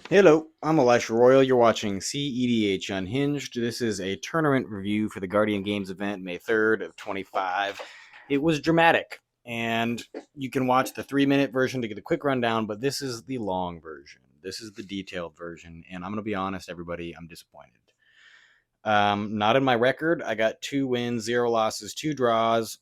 Hello, I'm Elisha Royal. You're watching cEDH Unhinged. This is a tournament review for the Guardian Games event, May 3rd of 25. It was dramatic, and you can watch the 3-minute version to get a quick rundown, but this is the long version. This is the detailed version, and I'm going to be honest, everybody, I'm disappointed. Not in my record. I got 2 wins, 0 losses, 2 draws,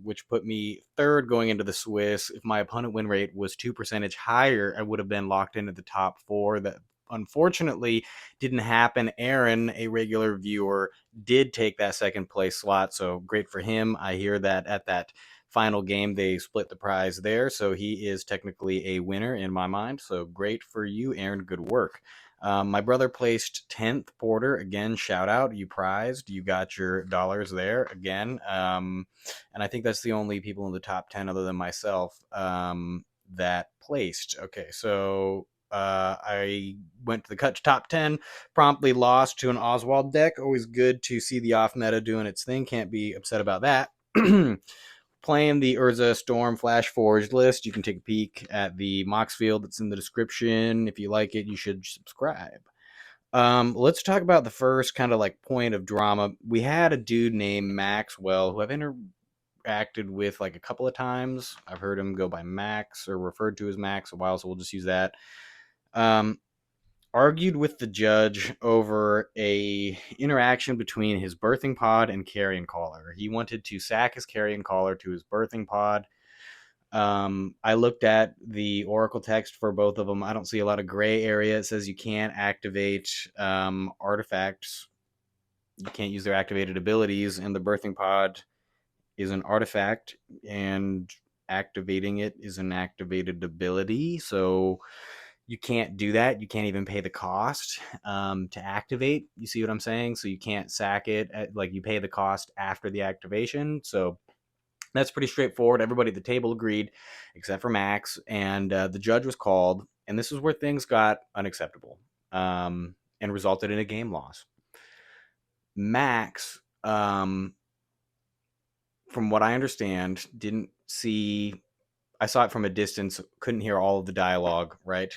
which put me third going into the Swiss. If my opponent win rate was 2% higher, I would have been locked into the top 4. That unfortunately didn't happen. Aaron, a regular viewer, did take that second place slot, so great for him. I hear that at that final game they split the prize there, so he is technically a winner in my mind. So great for you, Aaron. Good work. My brother placed 10th. Porter, again, shout out. You prized. You got your dollars there again. And I think that's the only people in the top 10 other than myself that placed. Okay, so I went to the cut to top 10, promptly lost to an Oswald deck. Always good to see the off meta doing its thing. Can't be upset about that. Playing the Urza Storm Flash Forged list. You can take a peek at the Moxfield that's in the description. If you like it, you should subscribe. Let's talk about the first kind of like point of drama. We had a dude named Maxwell who I've interacted with like a couple of times. I've heard him go by Max or referred to as Max a while, so we'll just use that. Um, Argued with the judge over a interaction between his birthing pod and carrion caller. He wanted to sack his carrion caller to his birthing pod. I looked at the Oracle text for both of them. I don't see a lot of gray area. It says you can't activate artifacts. You can't use their activated abilities, and the birthing pod is an artifact, and activating it is an activated ability. So you can't do that. You can't even pay the cost to activate. You see what I'm saying? So you can't sack it. Like you pay the cost after the activation. So that's pretty straightforward. Everybody at the table agreed, except for Max, and the judge was called. And this is where things got unacceptable and resulted in a game loss. Max, from what I understand, didn't see. I saw it from a distance, couldn't hear all of the dialogue, right?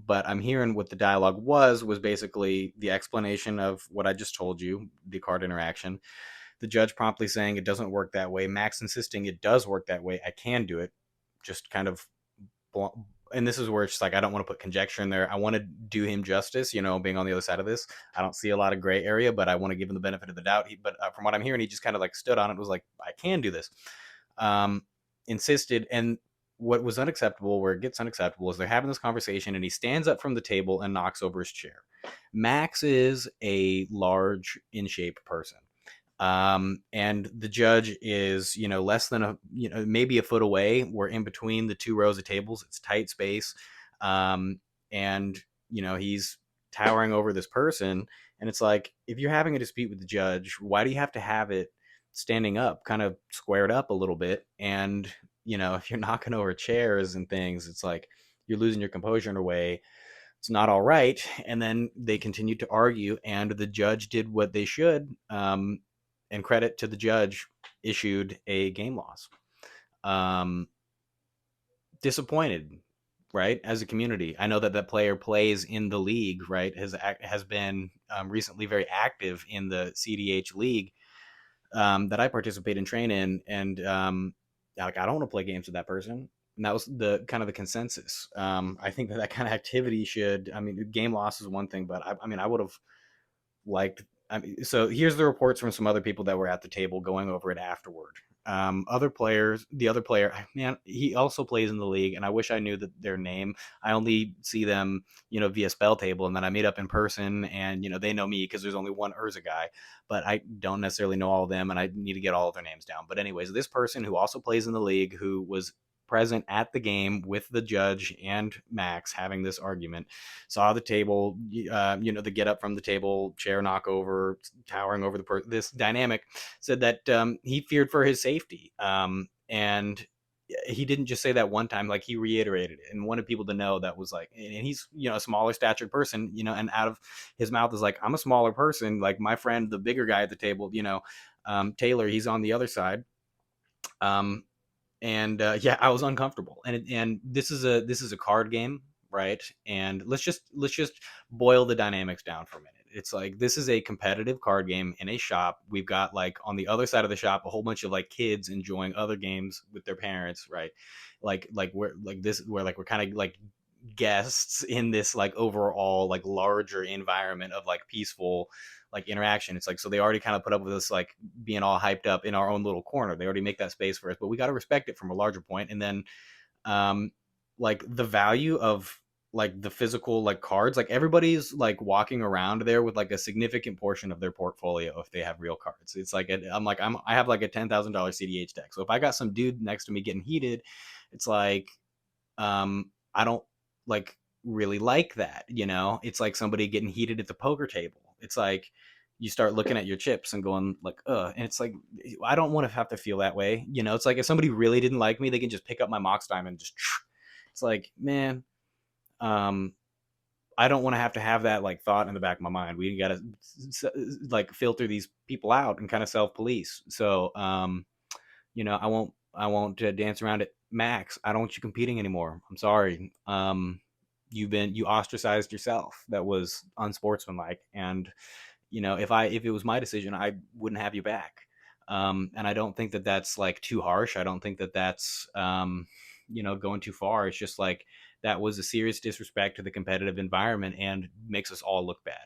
But I'm hearing what the dialogue was basically the explanation of what I just told you, the card interaction. The judge promptly saying it doesn't work that way. Max insisting it does work that way. I can do it. Just kind of, and this is where it's just like I don't want to put conjecture in there. I want to do him justice, being on the other side of this. I don't see a lot of gray area, but I want to give him the benefit of the doubt. But from what I'm hearing, he just kind of like stood on it. Was like, I can do this. Insisted, and what was unacceptable, where it gets unacceptable, is they're having this conversation, and he stands up from the table and knocks over his chair. Max is a large in shape person. And the judge is, less than maybe a foot away. We're in between the 2 rows of tables. It's tight space. And, he's towering over this person. And it's like, if you're having a dispute with the judge, why do you have to have it standing up, kind of squared up a little bit? And, if you're knocking over chairs and things, it's like you're losing your composure in a way. It's not all right. And then they continued to argue, and the judge did what they should. And credit to the judge, issued a game loss. Um, Disappointed, right? As a community, I know that that player plays in the league, right? Has been recently very active in the cEDH league that I participate and train in, and like I don't want to play games with that person. And that was the kind of the consensus. I think that kind of activity should. I mean, game loss is one thing, but I mean, I would have liked. I mean, so here's the reports from some other people that were at the table going over it afterward. Other players, the other player, man, he also plays in the league, and I wish I knew that their name. I only see them, via spell table, and then I meet up in person, and they know me because there's only one Urza guy, but I don't necessarily know all of them, and I need to get all of their names down. But anyways, this person who also plays in the league, who was present at the game with the judge and Max having this argument, saw the table, the get up from the table, chair knock over, towering over this dynamic, said that he feared for his safety. And he didn't just say that one time, like he reiterated it and wanted people to know that was like, and he's, a smaller statured person, and out of his mouth is like, I'm a smaller person. Like my friend, the bigger guy at the table, Taylor, he's on the other side. Um, and yeah, I was uncomfortable. And this is a card game, right? And let's just boil the dynamics down for a minute. It's like, this is a competitive card game in a shop. We've got, like, on the other side of the shop, a whole bunch of, like, kids enjoying other games with their parents, right? We're kind of like guests in this, like, overall, like, larger environment of, like, peaceful, like, interaction. It's like, so they already kind of put up with us, like, being all hyped up in our own little corner. They already make that space for us, but we got to respect it from a larger point. And then um like, the value of, like, the physical, like, cards, like, everybody's, like, walking around there with, like, a significant portion of their portfolio if they have real cards. It's like, I have, like, a $10,000 cEDH deck, so if I got some dude next to me getting heated, it's like, I don't, like, really like that. It's like somebody getting heated at the poker table. It's like, you start looking at your chips and going, like, and it's like, I don't want to have to feel that way. It's like, if somebody really didn't like me, they can just pick up my Mox Diamond and just it's like, man, um I don't want to have that, like, thought in the back of my mind. We got to, like, filter these people out and kind of self police. So I won't dance around it. Max, I don't want you competing anymore. I'm sorry. You ostracized yourself. That was unsportsmanlike. And if it was my decision, I wouldn't have you back. And I don't think that that's, like, too harsh. I don't think that that's going too far. It's just like, that was a serious disrespect to the competitive environment and makes us all look bad.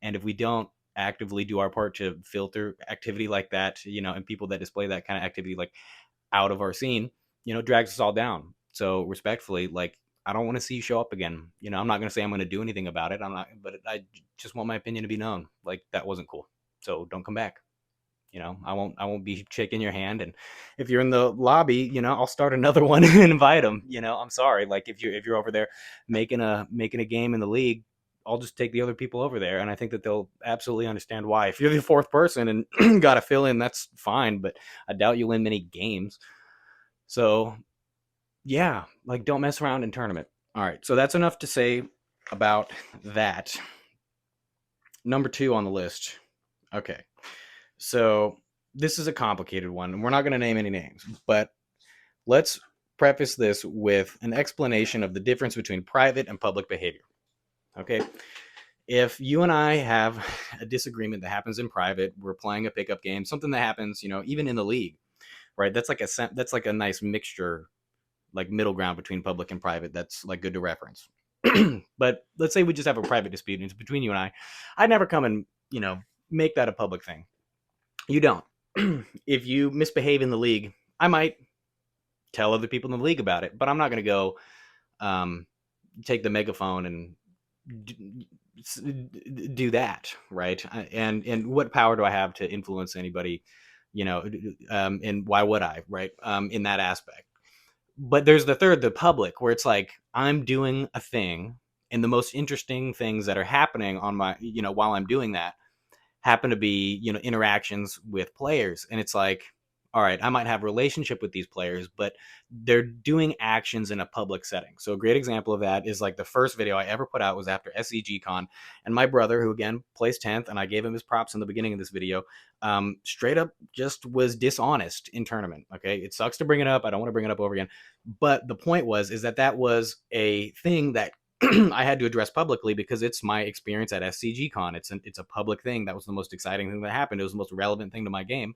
And if we don't actively do our part to filter activity like that, and people that display that kind of activity, like, out of our scene, drags us all down. So respectfully, like, I don't want to see you show up again. I'm not going to say I'm going to do anything about it. I'm not, but I just want my opinion to be known. Like, that wasn't cool. So don't come back. I won't be shaking your hand. And if you're in the lobby, I'll start another one and invite them. I'm sorry. Like, if you're over there making a game in the league, I'll just take the other people over there. And I think that they'll absolutely understand why. If you're the fourth person and got to fill in, that's fine. But I doubt you'll win many games. So yeah, like, don't mess around in tournament. All right. So that's enough to say about that. Number 2 on the list. Okay. So this is a complicated one, and we're not going to name any names, but let's preface this with an explanation of the difference between private and public behavior. Okay. If you and I have a disagreement that happens in private, we're playing a pickup game, something that happens, even in the league, right? That's like a nice mixture, like, middle ground between public and private. That's, like, good to reference. But let's say we just have a private dispute, and it's between you and I'd never come and, make that a public thing. You don't. If you misbehave in the league, I might tell other people in the league about it, but I'm not going to go take the megaphone and do that, right? And what power do I have to influence anybody, and why would I, right? In that aspect. But there's the public, where it's like, I'm doing a thing, and the most interesting things that are happening on my, while I'm doing that, happen to be, interactions with players. And it's like, all right, I might have a relationship with these players, but they're doing actions in a public setting. So a great example of that is, like, the first video I ever put out was after SCG Con, and my brother, who again placed 10th, and I gave him his props in the beginning of this video, straight up just was dishonest in tournament. Okay, it sucks to bring it up. I don't want to bring it up over again, but the point is that was a thing that I had to address publicly, because it's my experience at SCG Con. It's a public thing. That was the most exciting thing that happened. It was the most relevant thing to my game.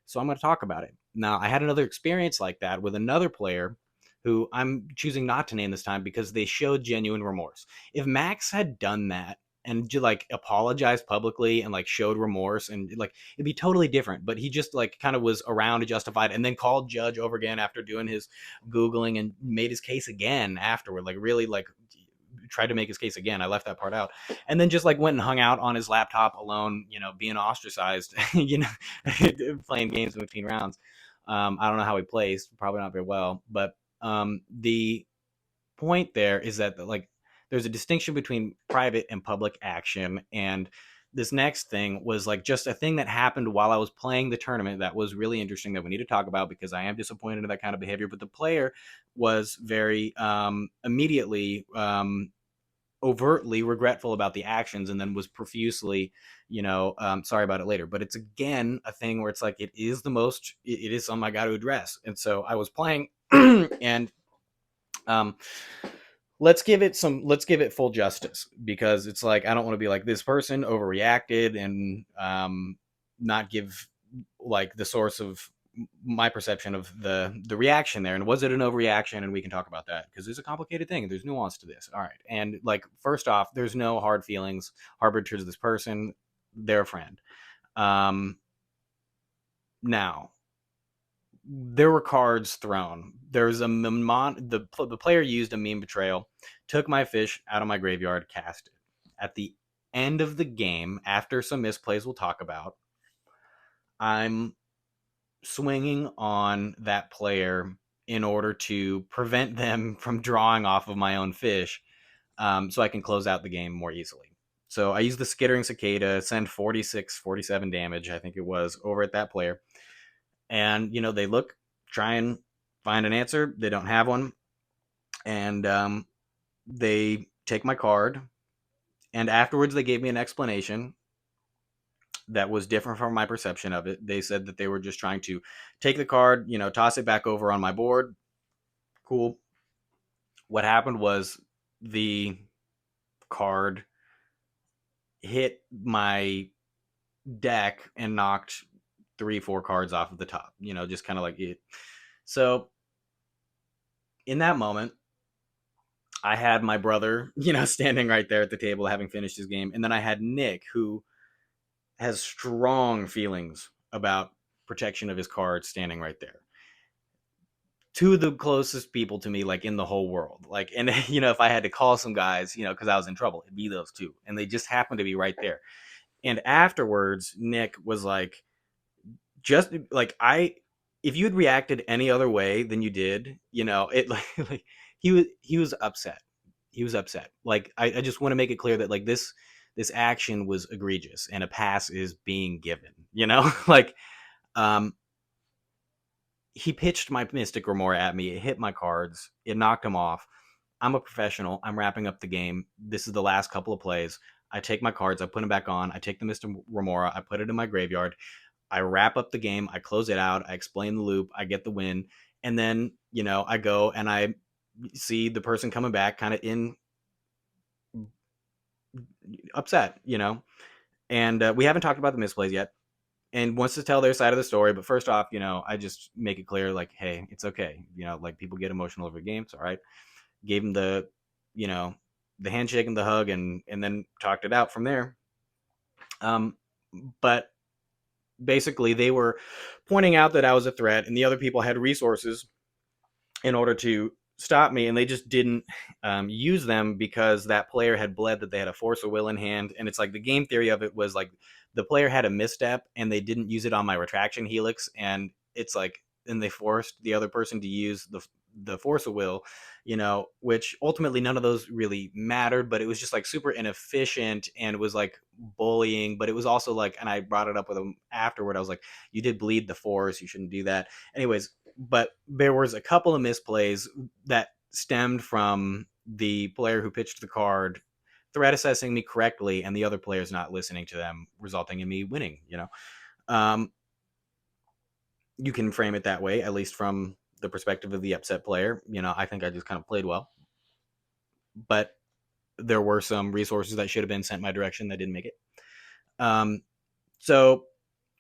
So I'm going to talk about it. Now, I had another experience like that with another player who I'm choosing not to name this time, because they showed genuine remorse. If Max had done that and like apologized publicly and, like, showed remorse, and, like, it'd be totally different. But he just, like, kind of was around to justified, and then called judge over again after doing his Googling and made his case again afterward, like, really, like, tried to make his case again. I left that part out. And then just, like, went and hung out on his laptop alone, being ostracized, playing games in between rounds. I don't know how he plays, probably not very well. But the point there is that, like, there's a distinction between private and public action. And this next thing was, like, just a thing that happened while I was playing the tournament that was really interesting, that we need to talk about, because I am disappointed in that kind of behavior. But the player was very immediately overtly regretful about the actions, and then was profusely, sorry about it later. But it's, again, a thing where it's like, it is something I got to address. And so I was playing and let's give it full justice, because it's like I don't want to be like this person overreacted and not give like the source of my perception of the reaction there, and was it an overreaction, and we can talk about that because there's a complicated thing, there's nuance to this. All right, and like first off, there's no hard feelings harbored towards this person, they're a friend. um Now, there were cards thrown. There's the player used a meme betrayal, took my fish out of my graveyard, cast it. At the end of the game, after some misplays we'll talk about, I'm swinging on that player in order to prevent them from drawing off of my own fish, so I can close out the game more easily. So I use the Skittering Cicada, send 46, 47 damage, I think it was, over at that player. And, they look, try and find an answer. They don't have one. And they take my card. And afterwards, they gave me an explanation that was different from my perception of it. They said that they were just trying to take the card, toss it back over on my board. Cool. What happened was the card hit my deck and knocked 3-4 cards off of the top, just kind of like it. So in that moment, I had my brother, standing right there at the table having finished his game. And then I had Nick, who has strong feelings about protection of his cards, standing right there. Two of the closest people to me, like in the whole world. Like, and if I had to call some guys, because I was in trouble, it'd be those two. And they just happened to be right there. And afterwards, Nick was like, just like if you had reacted any other way than you did, it like he was upset. He was upset. Like I just want to make it clear that like this action was egregious and a pass is being given. Like he pitched my Mystic Remora at me. It hit my cards. It knocked him off. I'm a professional. I'm wrapping up the game. This is the last couple of plays. I take my cards. I put them back on. I take the Mystic Remora. I put it in my graveyard. I wrap up the game. I close it out. I explain the loop. I get the win. And then, I go and I see the person coming back kind of in upset, and we haven't talked about the misplays yet and wants to tell their side of the story. But first off, I just make it clear, like, hey, it's okay. Like people get emotional over games. All right. Gave him the, the handshake and the hug and then talked it out from there. But basically they were pointing out that I was a threat and the other people had resources in order to stop me, and they just didn't use them because that player had bled that they had a Force of Will in hand. And it's like the game theory of it was like the player had a misstep and they didn't use it on my Retraction Helix, and it's like, and they forced the other person to use the Force of Will, which ultimately none of those really mattered, but it was just like super inefficient and it was like bullying. But it was also like, and I brought it up with him afterward, I was like, you did bleed the Force, you shouldn't do that. Anyways, but there was a couple of misplays that stemmed from the player who pitched the card threat assessing me correctly and the other players not listening to them, resulting in me winning. You can frame it that way, at least from the perspective of the upset player. I think I just kind of played well, but there were some resources that should have been sent my direction that didn't make it. So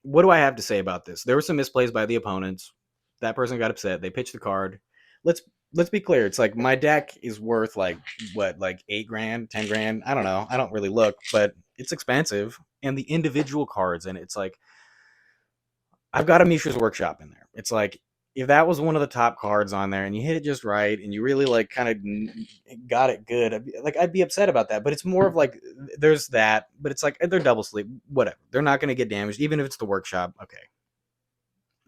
what do I have to say about this? There were some misplays by the opponents. That person got upset. They pitched the card. Let's be clear. It's like my deck is worth like what, like $8,000, $10,000. I don't know. I don't really look, but it's expensive. And the individual cards, and it's like I've got a Mishra's Workshop in there. It's like if that was one of the top cards on there and you hit it just right and you really like kind of got it good, I'd be upset about that. But it's more of like there's that, but it's like they're double sleep, whatever. They're not going to get damaged, even if it's the workshop. Okay,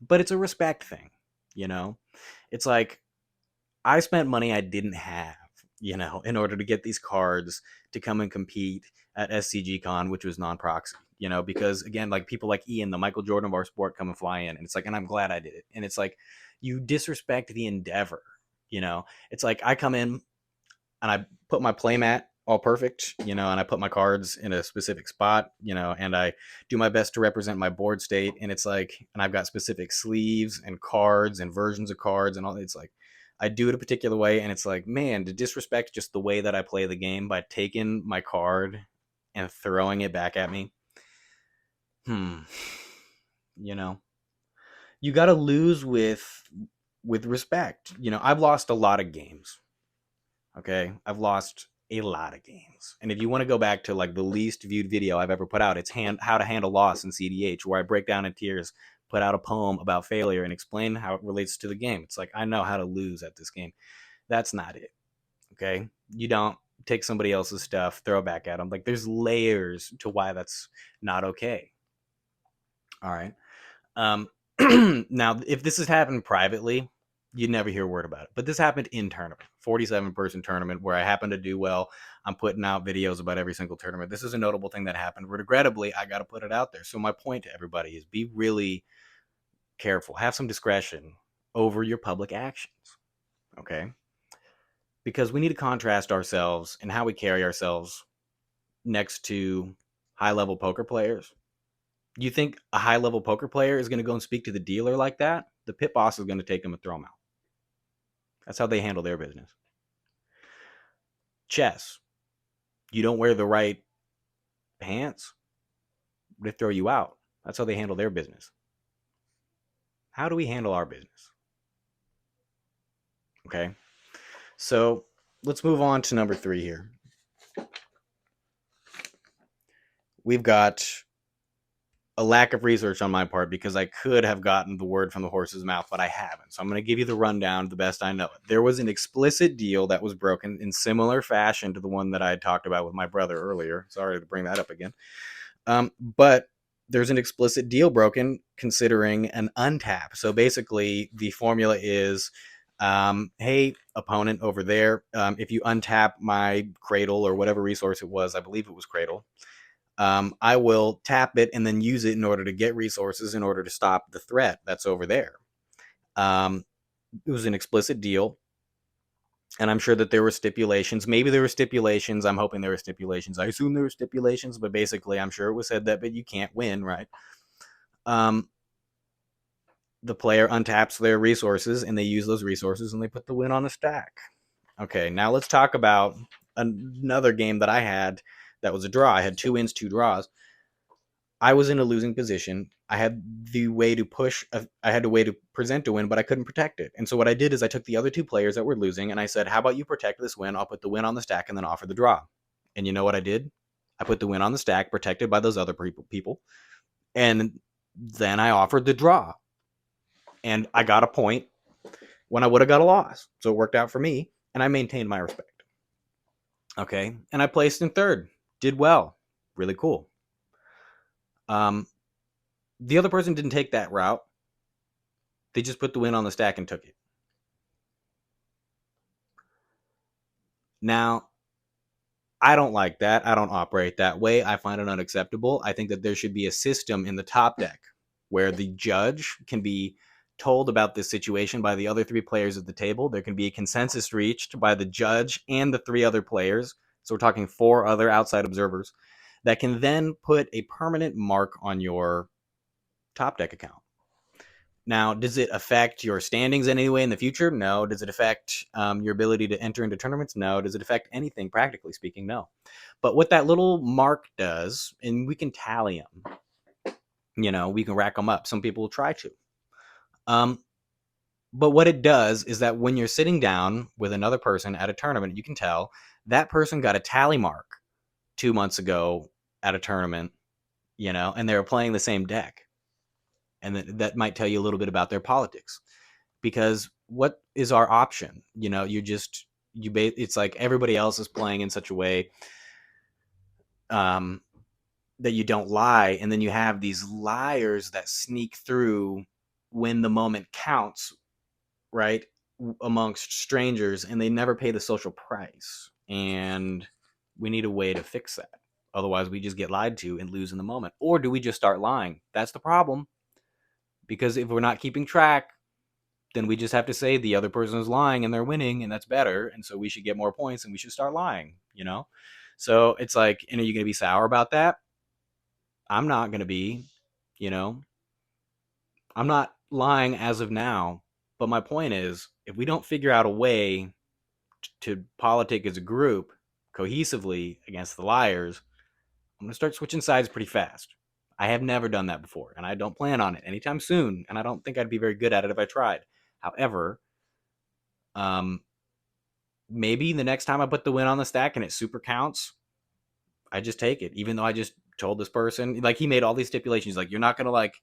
but it's a respect thing, you know. It's like I spent money I didn't have, in order to get these cards to come and compete at SCG Con, which was non-proxy, because again, like people like Ian, the Michael Jordan of our sport, come and fly in, and it's like, and I'm glad I did it. And it's like you disrespect the endeavor, It's like I come in and I put my playmat all perfect, and I put my cards in a specific spot, and I do my best to represent my board state. And it's like, and I've got specific sleeves and cards and versions of cards and all. It's like, I do it a particular way, and it's like, man, to disrespect just the way that I play the game by taking my card and throwing it back at me. You know, you got to lose with respect. I've lost a lot of games. Okay, I've lost a lot of games, and if you want to go back to like the least viewed video I've ever put out, it's how to handle loss in cEDH, where I break down in tears, put out a poem about failure, and explain how it relates to the game. It's like I know how to lose at this game. That's not it. Okay, you don't take somebody else's stuff, throw it back at them. Like there's layers to why that's not okay. All right. Um, now, if this has happened privately, you'd never hear a word about it. But this happened in tournament, 47-person tournament, where I happen to do well. I'm putting out videos about every single tournament. This is a notable thing that happened. Regrettably, I got to put it out there. So my point to everybody is be really careful. Have some discretion over your public actions. Okay? Because we need to contrast ourselves and how we carry ourselves next to high-level poker players. You think a high-level poker player is going to go and speak to the dealer like that? The pit boss is going to take him and throw him out. That's how they handle their business. Chess. You don't wear the right pants, they throw you out. That's how they handle their business. How do we handle our business? Okay. So let's move on to number 3 here. We've got a lack of research on my part because I could have gotten the word from the horse's mouth, but I haven't. So I'm going to give you the rundown the best I know it. There was an explicit deal that was broken in similar fashion to the one that I had talked about with my brother earlier. Sorry to bring that up again. But there's an explicit deal broken considering an untap. So basically, the formula is, hey, opponent over there, if you untap my cradle or whatever resource it was, I believe it was cradle, I will tap it and then use it in order to get resources in order to stop the threat that's over there. It was an explicit deal. And I'm sure that there were stipulations. Maybe there were stipulations. I'm hoping there were stipulations. I assume there were stipulations, but basically, I'm sure it was said that, but you can't win, right? The player untaps their resources, and they use those resources, and they put the win on the stack. Okay, now let's talk about another game that I had that was a draw. I had 2 wins, 2 draws. I was in a losing position. I had the way to push. I had a way to present a win, but I couldn't protect it. And so what I did is I took the other 2 players that were losing, and I said, "How about you protect this win? I'll put the win on the stack, and then offer the draw." And you know what I did? I put the win on the stack, protected by those other people, and then I offered the draw, and I got a point when I would have got a loss. So it worked out for me, and I maintained my respect. Okay, and I placed in 3rd. Did well. Really cool. The other person didn't take that route. They just put the win on the stack and took it. Now, I don't like that. I don't operate that way. I find it unacceptable. I think that there should be a system in the top deck where the judge can be told about this situation by the other 3 players at the table. There can be a consensus reached by the judge and the 3 other players. So we're talking 4 other outside observers that can then put a permanent mark on your top deck account. Now, does it affect your standings in any way in the future? No. Does it affect your ability to enter into tournaments? No. Does it affect anything, practically speaking? No. But what that little mark does, and we can tally them, we can rack them up. Some people will try to. But what it does is that when you're sitting down with another person at a tournament, you can tell that person got a tally mark 2 months ago at a tournament, and they were playing the same deck. And that might tell you a little bit about their politics, because what is our option? It's like everybody else is playing in such a way that you don't lie, and then you have these liars that sneak through when the moment counts, right, amongst strangers, and they never pay the social price. And we need a way to fix that. Otherwise, we just get lied to and lose in the moment. Or do we just start lying? That's the problem. Because if we're not keeping track, then we just have to say the other person is lying and they're winning, and that's better. And so we should get more points and we should start lying, So it's like, and are you going to be sour about that? I'm not going to be, I'm not lying as of now, But my point is, if we don't figure out a way to politic as a group cohesively against the liars, I'm going to start switching sides pretty fast. I have never done that before, and I don't plan on it anytime soon, and I don't think I'd be very good at it if I tried. However, um, maybe the next time I put the win on the stack and it super counts, I just take it, even though I just told this person, like, he made all these stipulations, like, you're not going to, like,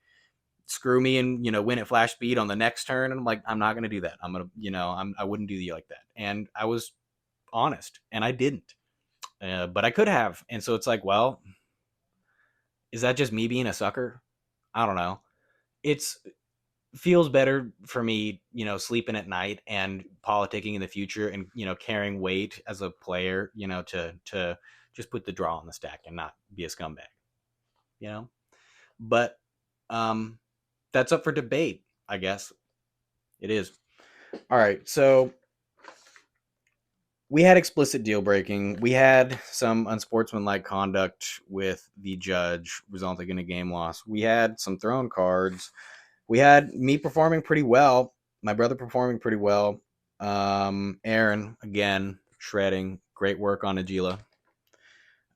screw me and, win at flash speed on the next turn. And I'm like, I'm not going to do that. I'm going to, I wouldn't do you like that. And I was honest, and I didn't, but I could have. And so it's like, well, is that just me being a sucker? I don't know. It's feels better for me, sleeping at night and politicking in the future, and carrying weight as a player, to just put the draw on the stack and not be a scumbag, But that's up for debate, I guess. It is. All right, so we had explicit deal breaking. We had some unsportsmanlike conduct with the judge, resulting in a game loss. We had some thrown cards. We had me performing pretty well. My brother performing pretty well. Aaron, again, shredding. Great work on Agila.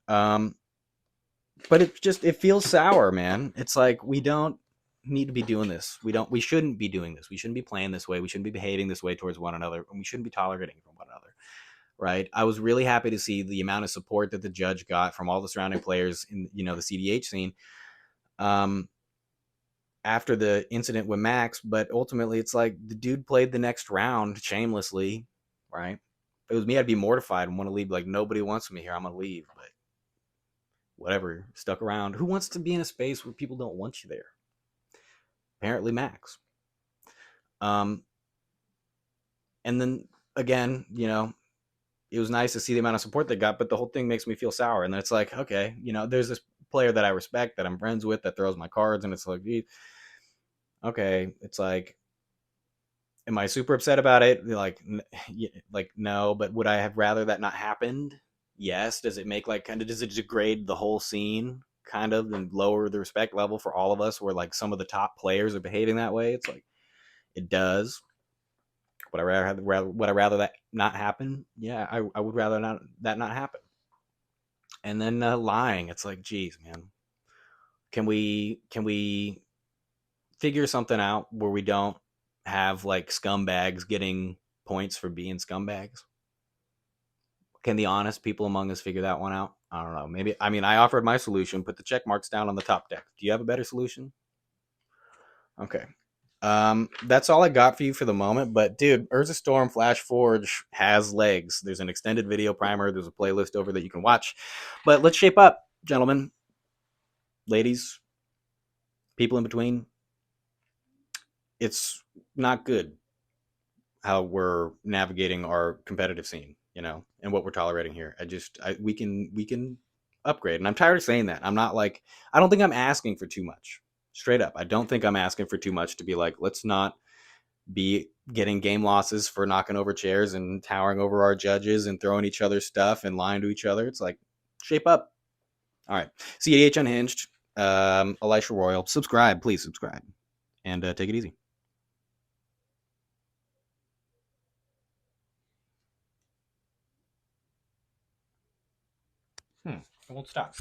But it feels sour, man. It's like, we don't need to be doing this. We shouldn't be doing this. We shouldn't be playing this way. We shouldn't be behaving this way towards one another. And we shouldn't be tolerating from one another. Right? I was really happy to see the amount of support that the judge got from all the surrounding players in, the cEDH scene. After the incident with Max, but ultimately it's like, the dude played the next round shamelessly, right? If it was me, I'd be mortified and want to leave. Like, nobody wants me here, I'm gonna leave. But whatever, stuck around. Who wants to be in a space where people don't want you there? Apparently Max. And then again, it was nice to see the amount of support they got, but the whole thing makes me feel sour. And then it's like, okay, there's this player that I respect, that I'm friends with, that throws my cards, and it's like, okay, it's like, am I super upset about it? Like, no, but would I have rather that not happened? Yes. Does it make, like, does it degrade the whole scene, kind of, and lower the respect level for all of us, where, like, some of the top players are behaving that way? It's like, it does. Would I rather that not happen? Yeah, I would rather that not happen. And then lying, it's like, geez, man, can we figure something out where we don't have, like, scumbags getting points for being scumbags? Can the honest people among us figure that one out? I don't know. Maybe. I mean, I offered my solution. Put the check marks down on the top deck. Do you have a better solution? Okay. That's all I got for you for the moment. But dude, Urza Storm Flash Forge has legs. There's an extended video primer. There's a playlist over that you can watch. But let's shape up, gentlemen, ladies, people in between. It's not good how we're navigating our competitive scene, and what we're tolerating here. We can upgrade. And I'm tired of saying that. I'm not like, I don't think I'm asking for too much. Straight up. I don't think I'm asking for too much to be like, let's not be getting game losses for knocking over chairs and towering over our judges and throwing each other stuff and lying to each other. It's like, shape up. All right. cEDH Unhinged, Elisha Royal. Subscribe, please subscribe. And take it easy. It won't stop.